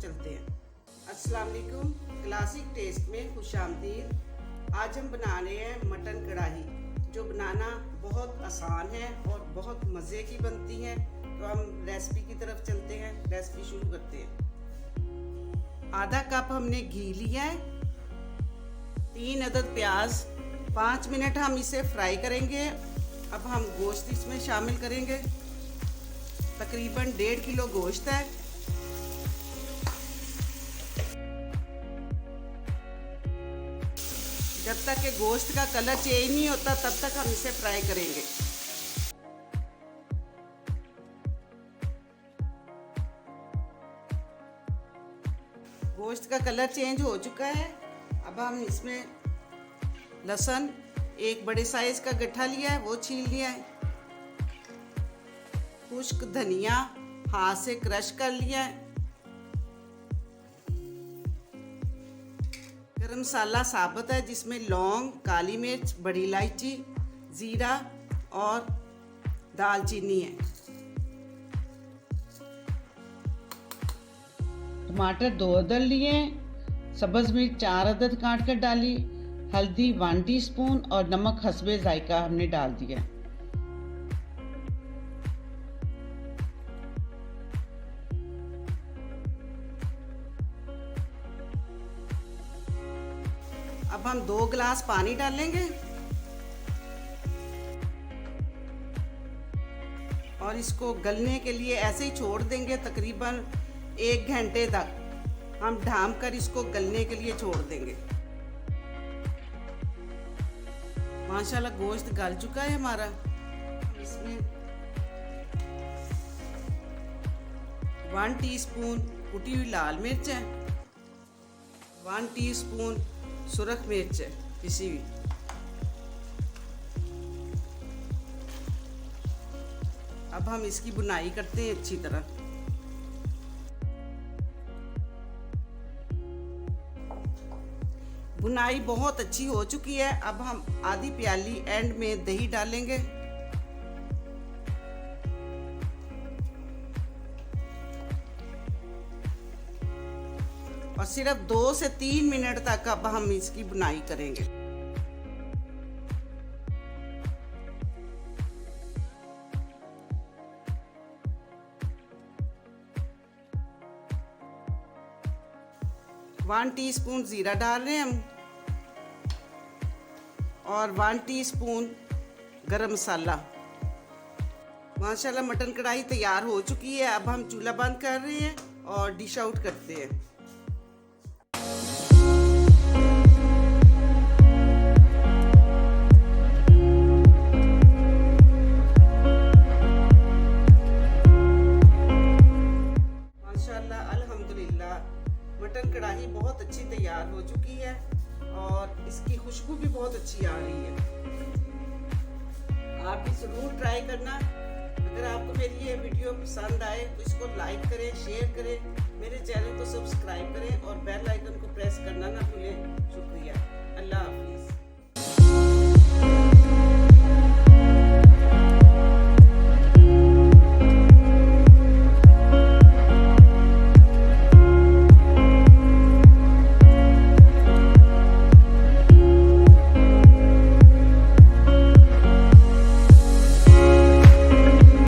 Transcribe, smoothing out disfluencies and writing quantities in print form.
चलते हैं। अस्सलाम वालेकुम, क्लासिक टेस्ट में खुशामदीद। आज हम बना रहे हैं मटन कढ़ाई, जो बनाना बहुत आसान है और बहुत मज़े की बनती है। तो हम रेसिपी की तरफ चलते हैं, रेसिपी शुरू करते हैं। आधा कप हमने घी लिया है, 3 अदद प्याज, 5 मिनट हम इसे फ्राई करेंगे। अब हम गोश्त इसमें शामिल करेंगे। तकरीबन 1.5 किलो गोश्त है। जब तक कि गोश्त का कलर चेंज नहीं होता तब तक हम इसे फ्राई करेंगे। गोश्त का कलर चेंज हो चुका है। अब हम इसमें लहसुन, एक बड़े साइज का गट्ठा लिया है, वो छील लिया है। खुश्क धनिया हाथ से क्रश कर लिया है। गरम मसाला साबुत है, जिसमें लौंग, काली मिर्च, बड़ी इलायची, जीरा और दालचीनी है। टमाटर 2 अदद लिए, सब्ज़ मिर्च 4 अदद काट कर डाली, हल्दी 1 टीस्पून और नमक हस्बे जायका हमने डाल दिया। अब हम 2 गिलास पानी डालेंगे और इसको गलने के लिए ऐसे ही छोड़ देंगे। तकरीबन 1 घंटे तक हम ढाँप कर इसको गलने के लिए छोड़ देंगे। माशाल्लाह गोश्त गल चुका है हमारा। इसमें 1 टीस्पून कुटी हुई लाल मिर्च है, 1 टीस्पून सुरख मिर्च है पिसी हुई, अब हम इसकी बुनाई करते हैं अच्छी तरह। बुनाई बहुत अच्छी हो चुकी है। अब हम आधी प्याली एंड में दही डालेंगे और सिर्फ 2 से 3 मिनट तक अब हम इसकी बुनाई करेंगे। वन टीस्पून जीरा डाल रहे हैं हम और 1 टीस्पून गरम मसाला। माशाल्लाह मटन कढ़ाई तैयार हो चुकी है। अब हम चूल्हा बंद कर रहे हैं और डिश आउट करते हैं। मटन कढ़ाई बहुत अच्छी तैयार हो चुकी है और इसकी खुशबू भी बहुत अच्छी आ रही है। आप भी ज़रूर ट्राई करना। अगर आपको मेरी ये वीडियो पसंद आए तो इसको लाइक करें, शेयर करें, मेरे चैनल को सब्सक्राइब करें और बेल आइकन को प्रेस करना ना भूलें। शुक्रिया। अल्लाह हाफिज़।